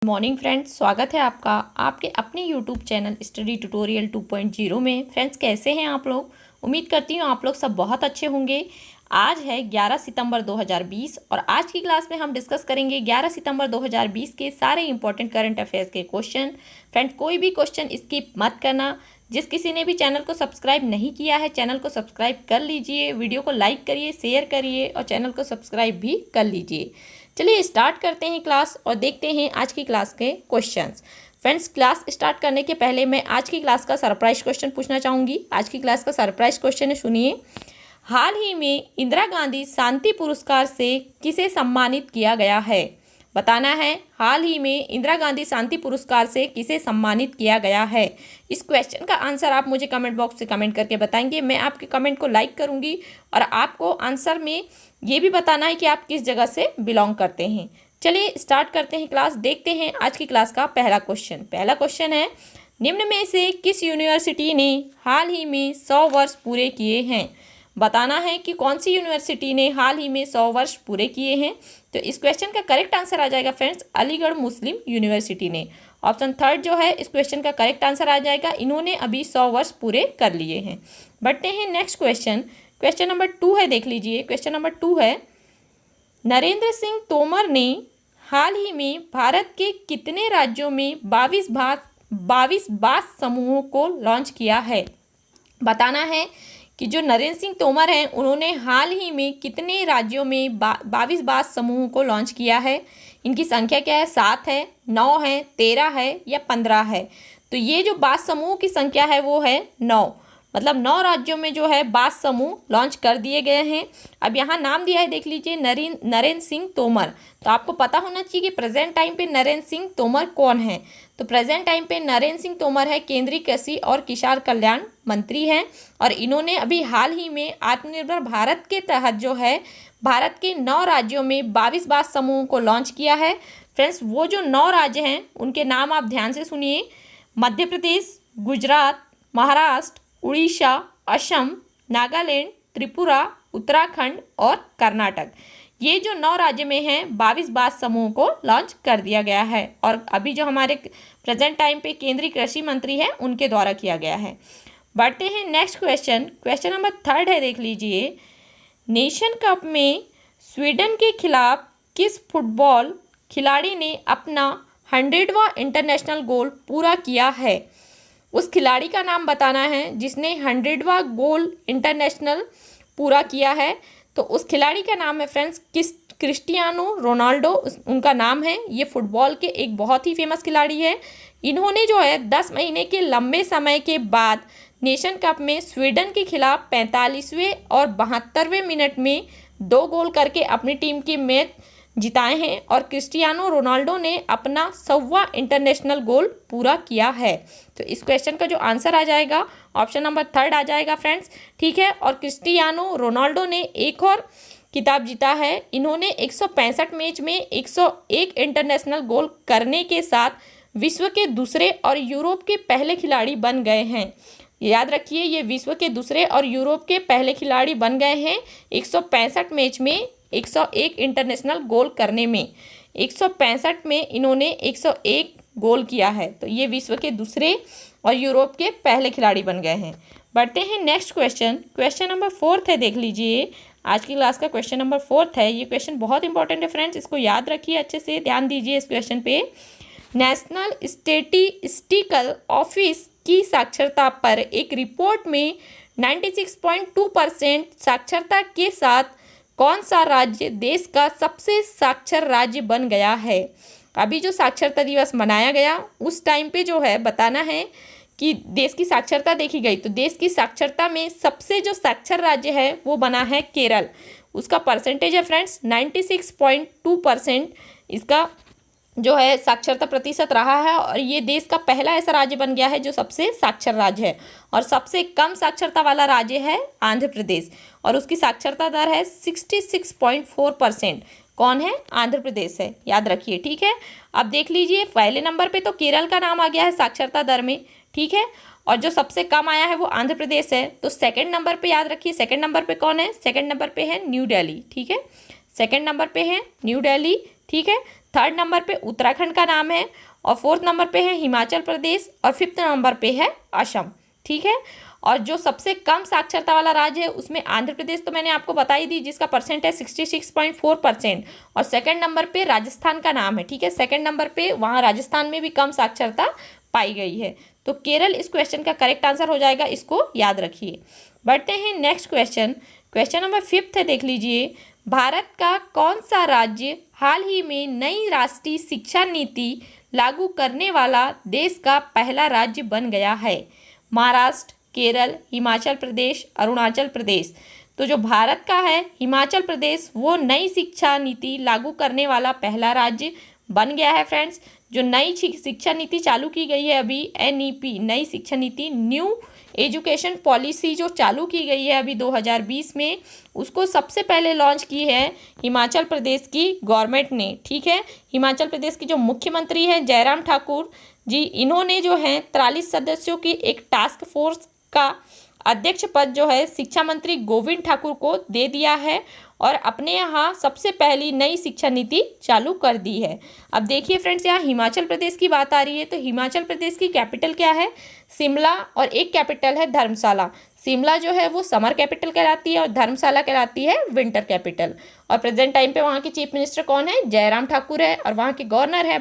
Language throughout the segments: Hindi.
मॉर्निंग फ्रेंड्स, स्वागत है आपका आपके अपने यूट्यूब चैनल स्टडी ट्यूटोरियल 2.0 में। फ्रेंड्स, कैसे हैं आप लोग? उम्मीद करती हूँ आप लोग सब बहुत अच्छे होंगे। आज है 11 सितंबर 2020 और आज की क्लास में हम डिस्कस करेंगे 11 सितंबर 2020 के सारे इंपॉर्टेंट करंट अफेयर्स के क्वेश्चन। फ्रेंड्स, कोई भी क्वेश्चन स्किप मत करना। जिस किसी ने भी चैनल को सब्सक्राइब नहीं किया है, चैनल को सब्सक्राइब कर लीजिए, वीडियो को लाइक करिए, शेयर करिए और चैनल को सब्सक्राइब भी कर लीजिए। चलिए स्टार्ट करते हैं क्लास और देखते हैं आज की क्लास के क्वेश्चंस। फ्रेंड्स, क्लास स्टार्ट करने के पहले मैं आज की क्लास का सरप्राइज क्वेश्चन पूछना चाहूँगी। आज की क्लास का सरप्राइज क्वेश्चन है, सुनिए। हाल ही में इंदिरा गांधी शांति पुरस्कार से किसे सम्मानित किया गया है? बताना है, हाल ही में इंदिरा गांधी शांति पुरस्कार से किसे सम्मानित किया गया है। इस क्वेश्चन का आंसर आप मुझे कमेंट बॉक्स से कमेंट करके बताएंगे। मैं आपके कमेंट को लाइक करूंगी और आपको आंसर में ये भी बताना है कि आप किस जगह से बिलोंग करते हैं। चलिए स्टार्ट करते हैं क्लास। देखते हैं आज की क्लास का पहला क्वेश्चन है, निम्न में से किस यूनिवर्सिटी ने हाल ही में 100 वर्ष पूरे किए हैं? बताना है कि कौन सी यूनिवर्सिटी ने हाल ही में 100 वर्ष पूरे किए हैं। तो इस क्वेश्चन का करेक्ट आंसर आ जाएगा फ्रेंड्स, अलीगढ़ मुस्लिम यूनिवर्सिटी ने। ऑप्शन थर्ड जो है इस क्वेश्चन का करेक्ट आंसर आ जाएगा, इन्होंने अभी 100 वर्ष पूरे कर लिए हैं। बढ़ते हैं नेक्स्ट क्वेश्चन नंबर 2 है, देख लीजिए। क्वेश्चन नंबर 2 है, नरेंद्र सिंह तोमर ने हाल ही में भारत के कितने राज्यों में 22 बास समूहों को लॉन्च किया है? बताना है कि जो नरेंद्र सिंह तोमर हैं उन्होंने हाल ही में कितने राज्यों में 22 बास समूहों को लॉन्च किया है। इनकी संख्या क्या है? 7 है, 9 है, 13 है या 15 है। तो ये जो बास समूह की संख्या है वो है 9, मतलब 9 राज्यों में जो है बास समूह लॉन्च कर दिए गए हैं। अब यहाँ नाम दिया है, देख लीजिए, नरेंद्र सिंह तोमर। तो आपको पता होना चाहिए कि प्रेजेंट टाइम पे नरेंद्र सिंह तोमर कौन है। तो प्रेजेंट टाइम पे नरेंद्र सिंह तोमर है केंद्रीय कृषि और किसान कल्याण मंत्री हैं और इन्होंने अभी हाल ही में आत्मनिर्भर भारत के तहत जो है भारत के 9 राज्यों में 22 बास समूहों को लॉन्च किया है। फ्रेंड्स, वो जो 9 राज्य हैं उनके नाम आप ध्यान से सुनिए। मध्य प्रदेश, गुजरात, महाराष्ट्र, उड़ीसा, असम, नागालैंड, त्रिपुरा, उत्तराखंड और कर्नाटक। ये जो 9 राज्य में हैं 22 बास समूह को लॉन्च कर दिया गया है और अभी जो हमारे प्रेजेंट टाइम पे केंद्रीय कृषि मंत्री हैं उनके द्वारा किया गया है। बढ़ते हैं नेक्स्ट क्वेश्चन नंबर 3 है, देख लीजिए। नेशन कप में स्वीडन के खिलाफ किस फुटबॉल खिलाड़ी ने अपना 100वां इंटरनेशनल गोल पूरा किया है? उस खिलाड़ी का नाम बताना है जिसने 100वां गोल इंटरनेशनल पूरा किया है। तो उस खिलाड़ी का नाम है फ्रेंड्स क्रिस्टियानो रोनाल्डो, उनका नाम है। ये फुटबॉल के एक बहुत ही फेमस खिलाड़ी है। इन्होंने जो है 10 महीने के लंबे समय के बाद नेशन कप में स्वीडन के खिलाफ 45वें और 72वें मिनट में 2 गोल करके अपनी टीम की मैच जिताए हैं और क्रिस्टियानो रोनाल्डो ने अपना 100वां इंटरनेशनल गोल पूरा किया है। तो इस क्वेश्चन का जो आंसर आ जाएगा ऑप्शन नंबर 3 आ जाएगा फ्रेंड्स, ठीक है। और क्रिस्टियानो रोनाल्डो ने एक और खिताब जीता है। इन्होंने 165 मैच में 101 इंटरनेशनल गोल करने के साथ विश्व के दूसरे और यूरोप के पहले खिलाड़ी बन गए हैं। याद रखिए, ये विश्व के दूसरे और यूरोप के पहले खिलाड़ी बन गए हैं 165 मैच में 101 इंटरनेशनल गोल करने में। 165 में इन्होंने 101 गोल किया है, तो ये विश्व के दूसरे और यूरोप के पहले खिलाड़ी बन गए हैं। बढ़ते हैं नेक्स्ट क्वेश्चन नंबर 4 है, देख लीजिए। आज की क्लास का क्वेश्चन नंबर 4 है। ये क्वेश्चन बहुत इंपॉर्टेंट है फ्रेंड्स, इसको याद रखिए, अच्छे से ध्यान दीजिए इस क्वेश्चन पे। नेशनल स्टैटिस्टिकल ऑफिस की साक्षरता पर एक रिपोर्ट में 96.2% साक्षरता के साथ कौन सा राज्य देश का सबसे साक्षर राज्य बन गया है? अभी जो साक्षरता दिवस मनाया गया उस टाइम पे जो है बताना है कि देश की साक्षरता देखी गई, तो देश की साक्षरता में सबसे जो साक्षर राज्य है वो बना है केरल। उसका परसेंटेज है फ्रेंड्स 96.2% इसका जो है साक्षरता प्रतिशत रहा है और ये देश का पहला ऐसा राज्य बन गया है जो सबसे साक्षर राज्य है। और सबसे कम साक्षरता वाला राज्य है आंध्र प्रदेश और उसकी साक्षरता दर है 66.4%। कौन है? आंध्र प्रदेश है, याद रखिए, ठीक है। अब देख लीजिए, पहले नंबर पे तो केरल का नाम आ गया है साक्षरता दर में, ठीक है, और जो सबसे कम आया है वो आंध्र प्रदेश है। तो सेकंड नंबर पे याद रखिए, सेकंड नंबर पे कौन है? सेकंड नंबर पे है न्यू दिल्ली, ठीक है। सेकंड नंबर पे है न्यू दिल्ली, ठीक है। थर्ड नंबर पे उत्तराखंड का नाम है, और फोर्थ नंबर पे है हिमाचल प्रदेश, और फिफ्थ नंबर पे है असम। ठीक है, और जो सबसे कम साक्षरता वाला राज्य है उसमें आंध्र प्रदेश तो मैंने आपको बता ही दी, जिसका परसेंट है 66.4%, और सेकंड नंबर पे राजस्थान का नाम है। ठीक है, सेकंड नंबर पे वहाँ राजस्थान में भी कम साक्षरता पाई गई है। तो केरल इस क्वेश्चन का करेक्ट आंसर हो जाएगा, इसको याद रखिए। बढ़ते हैं नेक्स्ट क्वेश्चन। क्वेश्चन नंबर 5 है, देख लीजिए। भारत का कौन सा राज्य हाल ही में नई राष्ट्रीय शिक्षा नीति लागू करने वाला देश का पहला राज्य बन गया है? महाराष्ट्र, केरल, हिमाचल प्रदेश, अरुणाचल प्रदेश। तो जो भारत का है हिमाचल प्रदेश, वो नई शिक्षा नीति लागू करने वाला पहला राज्य बन गया है फ्रेंड्स। जो नई शिक्षा नीति चालू की गई है अभी, NEP नई शिक्षा नीति, न्यू एजुकेशन पॉलिसी जो चालू की गई है अभी 2020 में, उसको सबसे पहले लॉन्च की है हिमाचल प्रदेश की गवर्नमेंट ने। ठीक है, हिमाचल प्रदेश की जो मुख्यमंत्री हैं जयराम ठाकुर जी, इन्होंने जो है 43 सदस्यों की एक टास्क फोर्स का अध्यक्ष पद जो है शिक्षा मंत्री गोविंद ठाकुर को दे दिया है, और अपने यहाँ सबसे पहली नई शिक्षा नीति चालू कर दी है। अब देखिए फ्रेंड्स, यहाँ हिमाचल प्रदेश की बात आ रही है, तो हिमाचल प्रदेश की कैपिटल क्या है? शिमला, और एक कैपिटल है धर्मशाला। शिमला जो है वो समर कैपिटल कहलाती है, और धर्मशाला कहलाती है विंटर कैपिटल। और प्रेजेंट टाइम पे वहाँ के चीफ मिनिस्टर कौन है? जयराम ठाकुर है, और वहाँ के गवर्नर है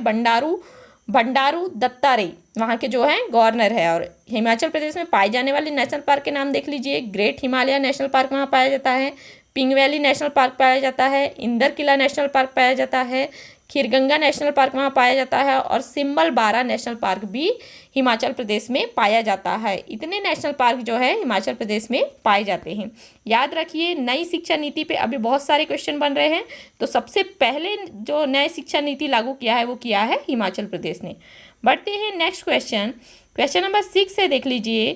बंडारू दत्तात्रेय, वहाँ के जो हैं गवर्नर है। और हिमाचल प्रदेश में पाए जाने वाले नेशनल पार्क के नाम देख लीजिए। ग्रेट हिमालय नेशनल पार्क वहाँ पाया जाता है, पिंग वैली नेशनल पार्क पाया जाता है, इंदर किला नेशनल पार्क पाया जाता है, खीरगंगा नेशनल पार्क वहाँ पाया जाता है, और सिम्बल बारा नेशनल पार्क भी हिमाचल प्रदेश में पाया जाता है। इतने नेशनल पार्क जो है हिमाचल प्रदेश में पाए जाते हैं। याद रखिए, नई शिक्षा नीति पे अभी बहुत सारे क्वेश्चन बन रहे हैं, तो सबसे पहले जो नई शिक्षा नीति लागू किया है वो किया है हिमाचल प्रदेश ने। बढ़ते हैं नेक्स्ट क्वेश्चन। क्वेश्चन नंबर 6 है, देख लीजिए।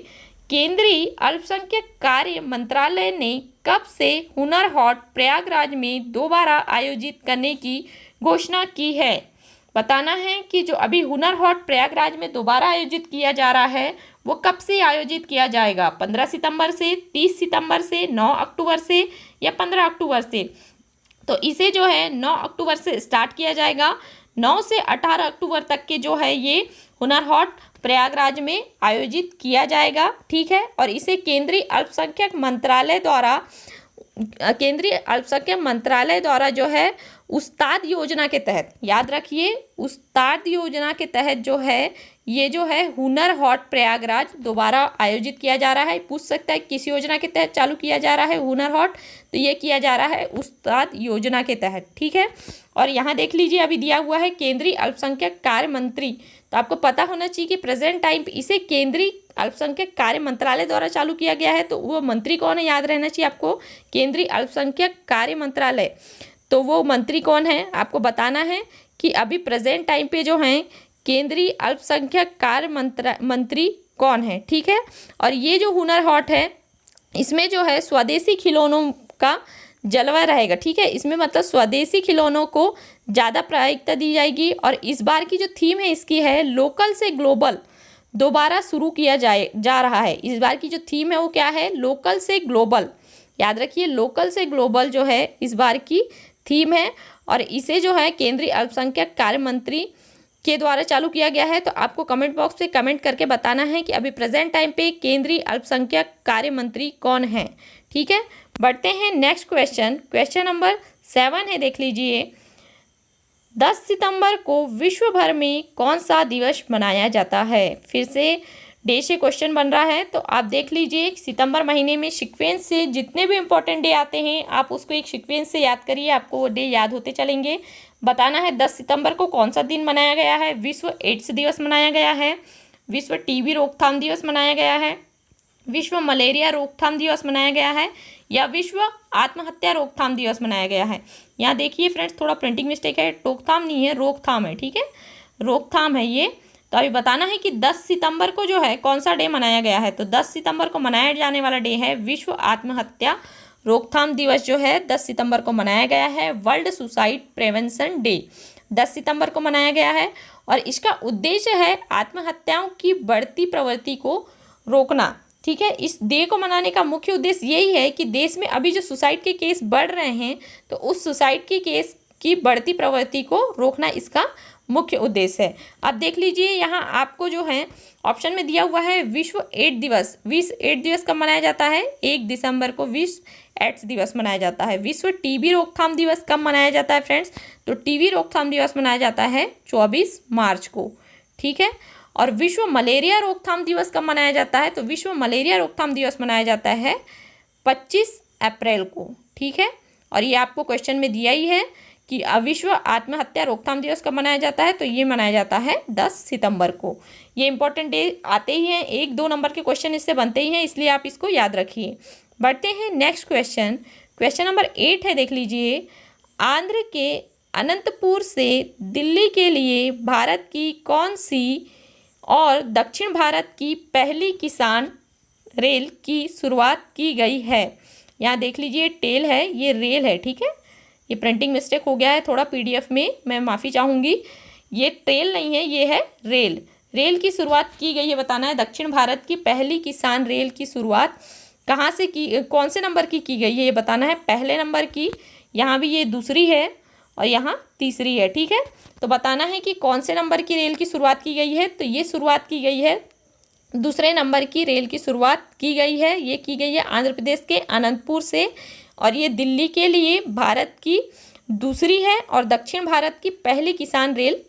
केंद्रीय अल्पसंख्यक कार्य मंत्रालय ने कब से हुनर हाट प्रयागराज में दोबारा आयोजित करने की घोषणा की है? बताना है कि जो अभी हुनर हाट प्रयागराज में दोबारा आयोजित किया जा रहा है वो कब से आयोजित किया जाएगा? 15 सितंबर से, 30 सितंबर से, 9 अक्टूबर से, या 15 अक्टूबर से? तो इसे जो है 9 अक्टूबर से स्टार्ट किया जाएगा। 9 से 18 अक्टूबर तक के जो है ये हुनर हाट प्रयागराज में आयोजित किया जाएगा। ठीक है, और इसे केंद्रीय अल्पसंख्यक मंत्रालय द्वारा जो है उस्ताद योजना के तहत, याद रखिए, उस्ताद योजना के तहत जो है ये जो है हुनर हाट प्रयागराज दोबारा आयोजित किया जा रहा है। पूछ सकता है किस योजना के तहत चालू किया जा रहा है हुनर हाट, तो ये किया जा रहा है उस्ताद योजना के तहत। ठीक है, और यहाँ देख लीजिए अभी दिया हुआ है केंद्रीय अल्पसंख्यक कार्य मंत्री, तो आपको पता होना चाहिए कि प्रेजेंट टाइम पे इसे केंद्रीय अल्पसंख्यक कार्य मंत्रालय द्वारा चालू किया गया है। तो वो मंत्री कौन है, याद रहना चाहिए आपको, केंद्रीय अल्पसंख्यक कार्य मंत्रालय। तो वो मंत्री कौन है आपको बताना है कि अभी प्रेजेंट टाइम पे जो हैं केंद्रीय अल्पसंख्यक कार्य मंत्री कौन है। ठीक है, और ये जो हुनर हाट है इसमें जो है स्वदेशी खिलौनों का जलवा रहेगा। ठीक है, इसमें मतलब स्वदेशी खिलौनों को ज़्यादा प्राथमिकता दी जाएगी, और इस बार की जो थीम है इसकी है लोकल से ग्लोबल, दोबारा शुरू किया जा रहा है। इस बार की जो थीम है वो क्या है? लोकल से ग्लोबल। याद रखिए, लोकल से ग्लोबल जो है इस बार की थीम है, और इसे जो है केंद्रीय अल्पसंख्यक कार्य मंत्री के द्वारा चालू किया गया है। तो आपको कमेंट बॉक्स पे कमेंट करके बताना है कि अभी प्रेजेंट टाइम पे केंद्रीय अल्पसंख्यक कार्य मंत्री कौन है। ठीक है, बढ़ते हैं नेक्स्ट क्वेश्चन। क्वेश्चन नंबर 7 है, देख लीजिए। 10 सितंबर को विश्व भर में कौन सा दिवस मनाया जाता है? फिर से डे से क्वेश्चन बन रहा है, तो आप देख लीजिए सितंबर महीने में सीक्वेंस से जितने भी इंपॉर्टेंट डे आते हैं आप उसको एक सीक्वेंस से याद करिए, आपको वो डे याद होते चलेंगे। बताना है 10 सितंबर को कौन सा दिन मनाया गया है? विश्व एड्स दिवस मनाया गया है, विश्व टीबी रोकथाम दिवस मनाया गया है, विश्व मलेरिया रोकथाम दिवस मनाया गया है, या विश्व आत्महत्या रोकथाम दिवस मनाया गया है। यहाँ देखिए फ्रेंड्स, थोड़ा प्रिंटिंग मिस्टेक है, टोकथाम नहीं है, रोकथाम है। ठीक है, रोकथाम है ये। तो अभी बताना है कि 10 सितंबर को जो है कौन सा डे मनाया गया है। तो 10 सितंबर को मनाया जाने वाला डे है विश्व आत्महत्या रोकथाम दिवस, जो है 10 सितंबर को मनाया गया है। वर्ल्ड सुसाइड प्रिवेंशन डे 10 सितंबर को मनाया गया है, और इसका उद्देश्य है आत्महत्याओं की बढ़ती प्रवृत्ति को रोकना। ठीक है, इस डे को मनाने का मुख्य उद्देश्य यही है कि देश में अभी जो सुसाइड के केस बढ़ रहे हैं, तो उस सुसाइड के केस की बढ़ती प्रवृत्ति को रोकना इसका मुख्य उद्देश्य है। अब देख लीजिए यहाँ आपको जो है ऑप्शन में दिया हुआ है विश्व एड्स दिवस। विश्व एड्स दिवस कब मनाया जाता है? 1 दिसंबर को विश्व एड्स दिवस मनाया जाता है। विश्व टीबी रोकथाम दिवस कब मनाया जाता है फ्रेंड्स? तो टीबी रोकथाम दिवस मनाया जाता है 24 मार्च को, ठीक है। और विश्व मलेरिया रोकथाम दिवस कब मनाया जाता है? तो विश्व मलेरिया रोकथाम दिवस मनाया जाता है 25 अप्रैल को, ठीक है। और ये आपको क्वेश्चन में दिया ही है कि विश्व आत्महत्या रोकथाम दिवस कब मनाया जाता है? तो ये मनाया जाता है 10 सितंबर को। ये इंपॉर्टेंट डे आते ही हैं, 1-2 नंबर के क्वेश्चन इससे बनते ही हैं, इसलिए आप इसको याद रखिए। बढ़ते हैं नेक्स्ट क्वेश्चन। क्वेश्चन नंबर 8 है, देख लीजिए। आंध्र के अनंतपुर से दिल्ली के लिए भारत की कौन सी और दक्षिण भारत की पहली किसान रेल की शुरुआत की गई है? यहाँ देख लीजिए टेल है, ये रेल है, ठीक है। ये प्रिंटिंग मिस्टेक हो गया है थोड़ा पीडीएफ में, मैं माफ़ी चाहूँगी। ये ट्रेल नहीं है, ये है रेल। रेल की शुरुआत की गई है, बताना है दक्षिण भारत की पहली किसान रेल की शुरुआत कहाँ से की, कौन से नंबर की गई है, ये बताना है। पहले नंबर की, यहाँ भी ये दूसरी है और यहाँ तीसरी है, ठीक है। तो बताना है कि कौन से नंबर की रेल की शुरुआत की गई है। तो ये शुरुआत की गई है, दूसरे नंबर की रेल की शुरुआत की गई है। ये की गई है आंध्र प्रदेश के अनंतपुर से, और ये दिल्ली के लिए भारत की दूसरी है और दक्षिण भारत की पहली किसान रेल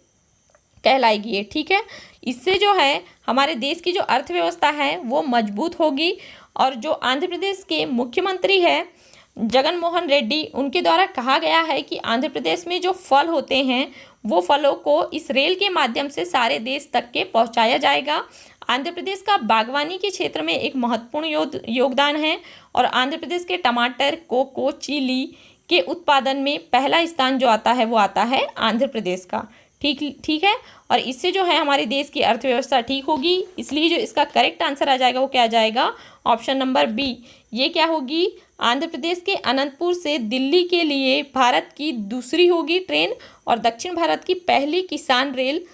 कहलाएगी ये, ठीक है। इससे जो है हमारे देश की जो अर्थव्यवस्था है वो मजबूत होगी। और जो आंध्र प्रदेश के मुख्यमंत्री है जगन मोहन रेड्डी, उनके द्वारा कहा गया है कि आंध्र प्रदेश में जो फल होते हैं वो फलों को इस रेल के माध्यम से सारे देश तक के पहुंचाया जाएगा। आंध्र प्रदेश का बागवानी के क्षेत्र में एक महत्वपूर्ण योगदान है और आंध्र प्रदेश के टमाटर, कोको, चिली के उत्पादन में पहला स्थान जो आता है वो आता है आंध्र प्रदेश का, ठीक है। और इससे जो है हमारे देश की अर्थव्यवस्था ठीक होगी। इसलिए जो इसका करेक्ट आंसर आ जाएगा वो क्या आ जाएगा? Option number B. ये क्या होगी? आंध्र प्रदेश के अनंतपुर से दिल्ली के लिए भारत की दूसरी होगी ट्रेन और दक्षिण भारत की पहली किसान रेल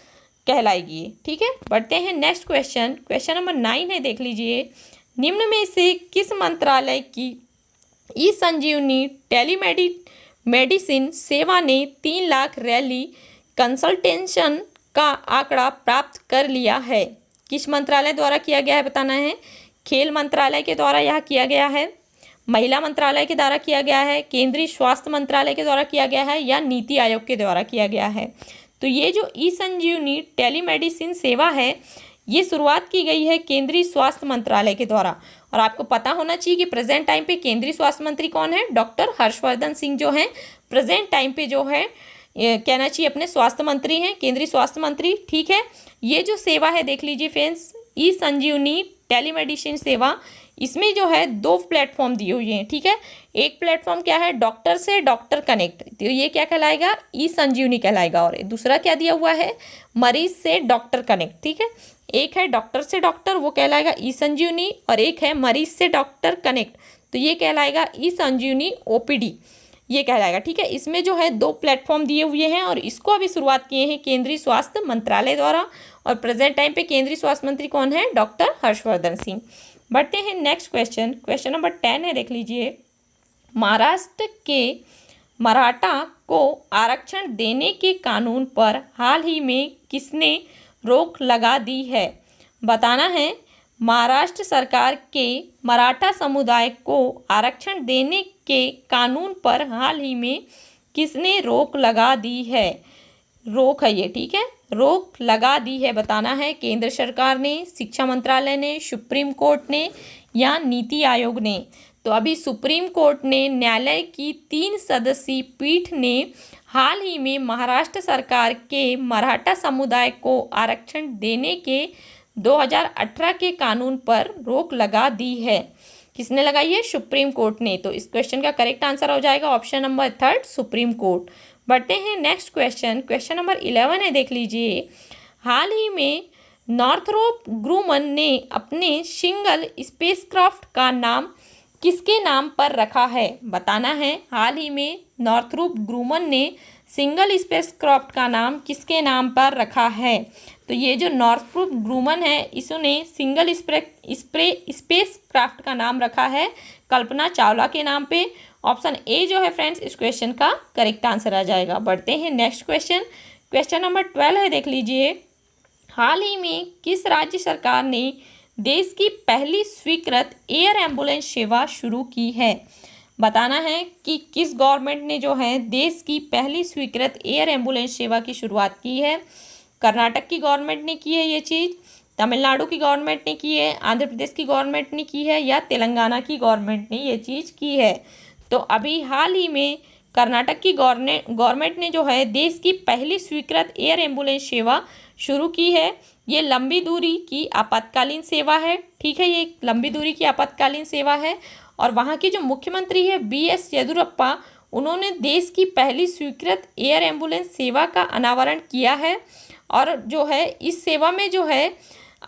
कहलाएगी, ठीक है। बढ़ते हैं नेक्स्ट क्वेश्चन। क्वेश्चन नंबर 9 है, देख लीजिए। निम्न में से किस मंत्रालय की ई संजीवनी टेलीमेडिसिन सेवा ने 3 लाख रैली कंसल्टेशन का आंकड़ा प्राप्त कर लिया है? किस मंत्रालय द्वारा किया गया है बताना है। खेल मंत्रालय के द्वारा यह किया गया है, महिला मंत्रालय के द्वारा किया गया है, केंद्रीय स्वास्थ्य मंत्रालय के द्वारा किया गया है या नीति आयोग के द्वारा किया गया है? तो ये जो ई संजीवनी टेलीमेडिसिन सेवा है ये शुरुआत की गई है केंद्रीय स्वास्थ्य मंत्रालय के द्वारा। और आपको पता होना चाहिए कि प्रेजेंट टाइम पे केंद्रीय स्वास्थ्य मंत्री कौन है? डॉक्टर हर्षवर्धन सिंह जो हैं प्रेजेंट टाइम पे जो है कहना चाहिए अपने स्वास्थ्य मंत्री हैं, केंद्रीय स्वास्थ्य मंत्री, ठीक है। ये जो सेवा है देख लीजिए फ्रेंड्स, ई संजीवनी टेलीमेडिसिन सेवा, इसमें जो है 2 प्लेटफॉर्म दिए हुए हैं, ठीक है। एक प्लेटफॉर्म क्या है? डॉक्टर से डॉक्टर कनेक्ट, तो ये क्या कहलाएगा? ई संजीवनी कहलाएगा। और दूसरा क्या दिया हुआ है? मरीज से डॉक्टर कनेक्ट, ठीक है। एक है डॉक्टर से डॉक्टर, वो कहलाएगा ई संजीवनी, और एक है मरीज से डॉक्टर कनेक्ट, तो ये कहलाएगा ई संजीवनी ओपीडी, ये कहलाएगा, ठीक है। इसमें जो है 2 प्लेटफॉर्म दिए हुए हैं और इसको अभी शुरुआत किए हैं केंद्रीय स्वास्थ्य मंत्रालय द्वारा। और प्रेजेंट टाइम पे केंद्रीय स्वास्थ्य मंत्री कौन है? डॉक्टर हर्षवर्धन सिंह। बढ़ते हैं नेक्स्ट क्वेश्चन। क्वेश्चन नंबर 10 है, देख लीजिए। महाराष्ट्र के मराठा को आरक्षण देने के कानून पर हाल ही में किसने रोक लगा दी है? बताना है। महाराष्ट्र सरकार के मराठा समुदाय को आरक्षण देने के कानून पर हाल ही में किसने रोक लगा दी है? रोक है ये, ठीक है, रोक लगा दी है, बताना है। केंद्र सरकार ने, शिक्षा मंत्रालय ने, सुप्रीम कोर्ट ने या नीति आयोग ने? तो अभी सुप्रीम कोर्ट ने, न्यायालय की 3 सदस्यीय पीठ ने हाल ही में महाराष्ट्र सरकार के मराठा समुदाय को आरक्षण देने के 2018 के कानून पर रोक लगा दी है। किसने लगाई है? सुप्रीम कोर्ट ने। तो इस क्वेश्चन का करेक्ट आंसर हो जाएगा ऑप्शन नंबर 3 सुप्रीम कोर्ट। बढ़ते हैं नेक्स्ट क्वेश्चन। क्वेश्चन नंबर 11 है, देख लीजिए। हाल ही में नॉर्थरोप ग्रूमन ने अपने सिंगल स्पेसक्राफ्ट का नाम किसके नाम पर रखा है? बताना है। हाल ही में नॉर्थरोप ग्रूमन ने सिंगल स्पेसक्राफ्ट का नाम किसके नाम पर रखा है? तो ये जो नॉर्थरोप ग्रूमन है इसने सिंगल स्पेसक्राफ्ट का नाम रखा है कल्पना चावला के नाम पे। ऑप्शन ए जो है फ्रेंड्स इस क्वेश्चन का करेक्ट आंसर आ जाएगा। बढ़ते हैं नेक्स्ट क्वेश्चन। क्वेश्चन नंबर 12 है, देख लीजिए। हाल ही में किस राज्य सरकार ने देश की पहली स्वीकृत एयर एम्बुलेंस सेवा शुरू की है? बताना है कि किस गवर्नमेंट ने जो है देश की पहली स्वीकृत एयर एम्बुलेंस सेवा की शुरुआत की है। कर्नाटक की गवर्नमेंट ने की है ये चीज़, तमिलनाडु की गवर्नमेंट ने की है, आंध्र प्रदेश की गवर्नमेंट ने की है, या तेलंगाना की गवर्नमेंट ने ये चीज़ की है। तो अभी हाल ही में कर्नाटक की गवर्नमेंट ने जो है देश की पहली स्वीकृत एयर एम्बुलेंस सेवा शुरू की है। ये लंबी दूरी की आपातकालीन सेवा है, ठीक है, ये लंबी दूरी की आपातकालीन सेवा है। और वहाँ के जो मुख्यमंत्री है BS येदियुरप्पा, उन्होंने देश की पहली स्वीकृत एयर एम्बुलेंस सेवा का अनावरण किया है। और जो है इस सेवा में जो है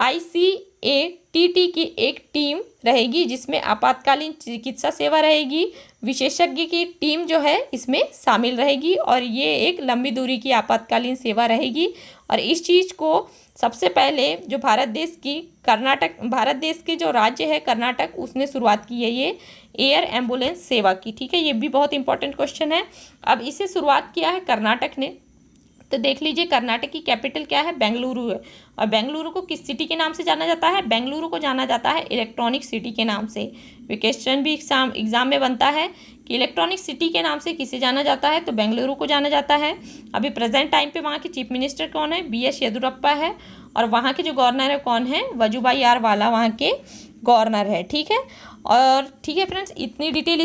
ICATT की एक टीम रहेगी जिसमें आपातकालीन चिकित्सा सेवा रहेगी, विशेषज्ञ की टीम जो है इसमें शामिल रहेगी और ये एक लंबी दूरी की आपातकालीन सेवा रहेगी। और इस चीज़ को सबसे पहले जो भारत देश के जो राज्य है कर्नाटक, उसने शुरुआत की है ये एयर एम्बुलेंस सेवा की, ठीक है। ये भी बहुत इंपॉर्टेंट क्वेश्चन है। अब इसे शुरुआत किया है कर्नाटक ने। तो देख लीजिए कर्नाटक की कैपिटल क्या है? बेंगलुरु है। और बेंगलुरु को किस सिटी के नाम से जाना जाता है? बेंगलुरु को जाना जाता है इलेक्ट्रॉनिक सिटी के नाम से। क्वेश्चन भी एग्जाम में बनता है कि इलेक्ट्रॉनिक सिटी के नाम से किसे जाना जाता है, तो बेंगलुरु को जाना जाता है। अभी प्रेजेंट टाइम पे वहाँ के चीफ मिनिस्टर कौन है? BS येदियुरप्पा है। और वहाँ के जो गवर्नर है कौन है? वजुभाई आर वाला वहाँ के गवर्नर है, ठीक है। और ठीक है फ्रेंड्स, इतनी डिटेल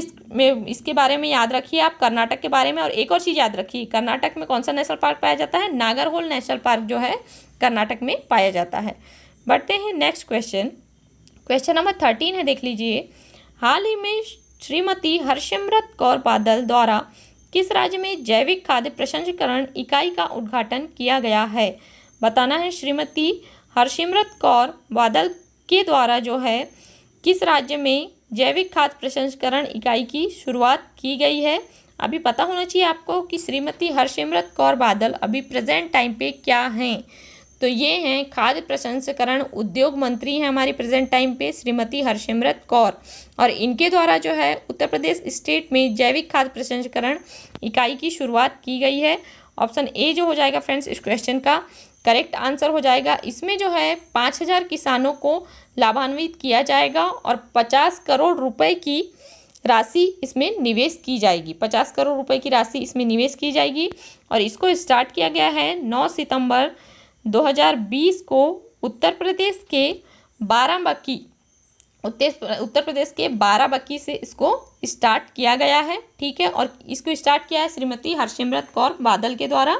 इसके बारे में याद रखिए आप कर्नाटक के बारे में। और एक और चीज़ याद रखिए, कर्नाटक में कौन सा नेशनल पार्क पाया जाता है? नागरहोल नेशनल पार्क जो है कर्नाटक में पाया जाता है। बढ़ते हैं नेक्स्ट क्वेश्चन। क्वेश्चन नंबर 13 है, देख लीजिए। हाल ही में श्रीमती हरसिमरत कौर बादल द्वारा किस राज्य में जैविक खाद्य प्रसंस्करण इकाई का उद्घाटन किया गया है? बताना है श्रीमती हरसिमरत कौर बादल के द्वारा जो है किस राज्य में जैविक खाद्य प्रसंस्करण इकाई की शुरुआत की गई है। अभी पता होना चाहिए आपको कि श्रीमती हरसिमरत कौर बादल अभी प्रेजेंट टाइम पे क्या हैं। तो ये हैं खाद्य प्रसंस्करण उद्योग मंत्री हैं हमारी प्रेजेंट टाइम पे श्रीमती हरसिमरत कौर। और इनके द्वारा जो है उत्तर प्रदेश स्टेट में जैविक खाद्य प्रसंस्करण इकाई की शुरुआत की गई है। ऑप्शन ए जो हो जाएगा फ्रेंड्स इस क्वेश्चन का करेक्ट आंसर हो जाएगा। इसमें जो है 5000 किसानों को लाभान्वित किया जाएगा और 50 करोड़ रुपए की राशि इसमें निवेश की जाएगी। 50 करोड़ रुपए की राशि इसमें निवेश की जाएगी। और इसको स्टार्ट किया गया है 9 सितंबर 2020 को उत्तर प्रदेश के बाराबंकी से इसको स्टार्ट किया गया है, ठीक है। और इसको स्टार्ट किया है श्रीमती हरसिमरत कौर बादल के द्वारा,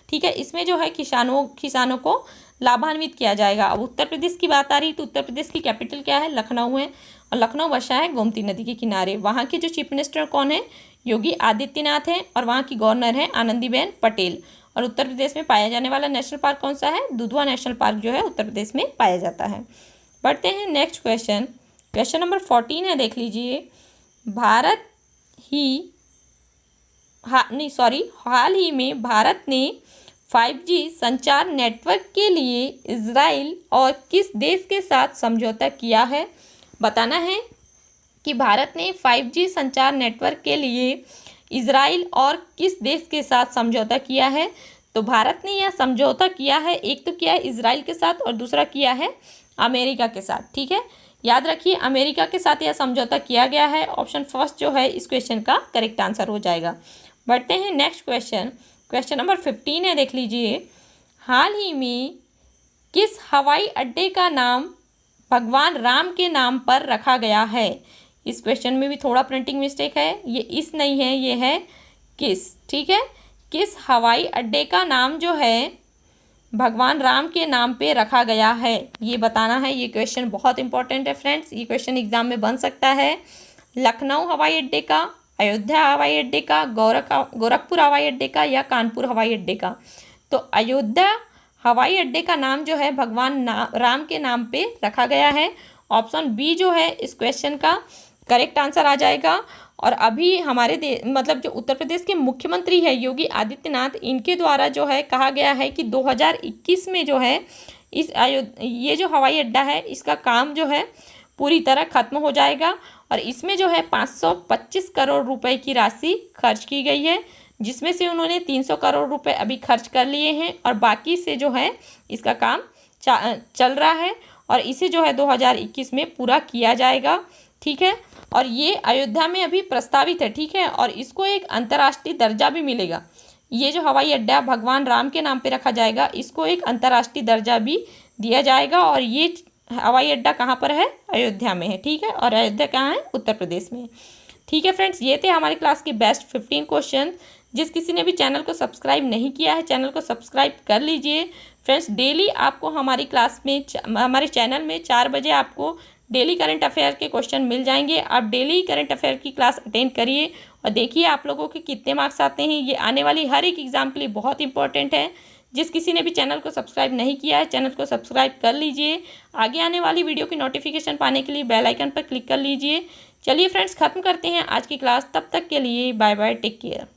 ठीक है। इसमें जो है किसानों को लाभान्वित किया जाएगा। अब उत्तर प्रदेश की बात आ रही तो उत्तर प्रदेश की कैपिटल क्या है? लखनऊ है। और लखनऊ बसा है गोमती नदी के किनारे। वहाँ के जो चीफ मिनिस्टर कौन है? योगी आदित्यनाथ हैं। और वहाँ की गवर्नर है आनंदीबेन पटेल। और उत्तर प्रदेश में पाया जाने वाला नेशनल पार्क कौन सा है? दुधवा नेशनल पार्क जो है उत्तर प्रदेश में पाया जाता है। बढ़ते हैं नेक्स्ट क्वेश्चन। क्वेश्चन नंबर 14 है, देख लीजिए। हाल ही में भारत ने 5G संचार नेटवर्क के लिए इजराइल और किस देश के साथ समझौता किया है? बताना है कि भारत ने 5G संचार नेटवर्क के लिए इजराइल और किस देश के साथ समझौता किया है। तो भारत ने यह समझौता किया है, एक तो किया है इजराइल के साथ और दूसरा किया है अमेरिका के साथ, ठीक है। याद रखिए अमेरिका के साथ यह समझौता किया गया है। ऑप्शन फर्स्ट जो है इस क्वेश्चन का करेक्ट आंसर हो जाएगा। बढ़ते हैं नेक्स्ट क्वेश्चन। क्वेश्चन नंबर 15 है, देख लीजिए। हाल ही में किस हवाई अड्डे का नाम भगवान राम के नाम पर रखा गया है? इस क्वेश्चन में भी थोड़ा प्रिंटिंग मिस्टेक है, ये इस नहीं है, ये है किस, ठीक है। किस हवाई अड्डे का नाम जो है भगवान राम के नाम पे रखा गया है, ये बताना है। ये क्वेश्चन बहुत इंपॉर्टेंट है फ्रेंड्स, ये क्वेश्चन एग्जाम में बन सकता है। लखनऊ हवाई अड्डे का, अयोध्या हवाई अड्डे का, गोरखपुर हवाई अड्डे का, या कानपुर हवाई अड्डे का। तो अयोध्या हवाई अड्डे का नाम जो है भगवान राम के नाम पे रखा गया है। ऑप्शन बी जो है इस क्वेश्चन का करेक्ट आंसर आ जाएगा। और अभी हमारे मतलब जो उत्तर प्रदेश के मुख्यमंत्री है योगी आदित्यनाथ, इनके द्वारा जो है कहा गया है कि 2021 में जो है ये जो हवाई अड्डा है इसका काम जो है पूरी तरह खत्म हो जाएगा। और इसमें जो है 525 करोड़ रुपए की राशि खर्च की गई है, जिसमें से उन्होंने 300 करोड़ रुपए अभी खर्च कर लिए हैं और बाकी से जो है इसका काम चल रहा है और इसे जो है 2021 में पूरा किया जाएगा। ठीक है, और ये अयोध्या में अभी प्रस्तावित है। ठीक है, और इसको एक अंतर्राष्ट्रीय दर्जा भी मिलेगा। ये जो हवाई अड्डा भगवान राम के नाम पे रखा जाएगा, इसको एक अंतर्राष्ट्रीय दर्जा भी दिया जाएगा। और ये हवाई अड्डा कहाँ पर है? अयोध्या में है। ठीक है, और अयोध्या कहाँ है? उत्तर प्रदेश में। ठीक है फ्रेंड्स, ये थे हमारी क्लास के बेस्ट 15 क्वेश्चन। जिस किसी ने भी चैनल को सब्सक्राइब नहीं किया है, चैनल को सब्सक्राइब कर लीजिए। फ्रेंड्स, डेली आपको हमारी क्लास में हमारे चैनल में 4 बजे आपको डेली करंट अफेयर के क्वेश्चन मिल जाएंगे। आप डेली करंट अफेयर की क्लास अटेंड करिए और देखिए आप लोगों के कितने मार्क्स आते हैं। ये आने वाली हर एक एग्ज़ाम के लिए बहुत इंपॉर्टेंट है। जिस किसी ने भी चैनल को सब्सक्राइब नहीं किया है, चैनल को सब्सक्राइब कर लीजिए। आगे आने वाली वीडियो की नोटिफिकेशन पाने के लिए बेल आइकन पर क्लिक कर लीजिए। चलिए फ्रेंड्स, ख़त्म करते हैं आज की क्लास। तब तक के लिए बाय बाय, टेक केयर।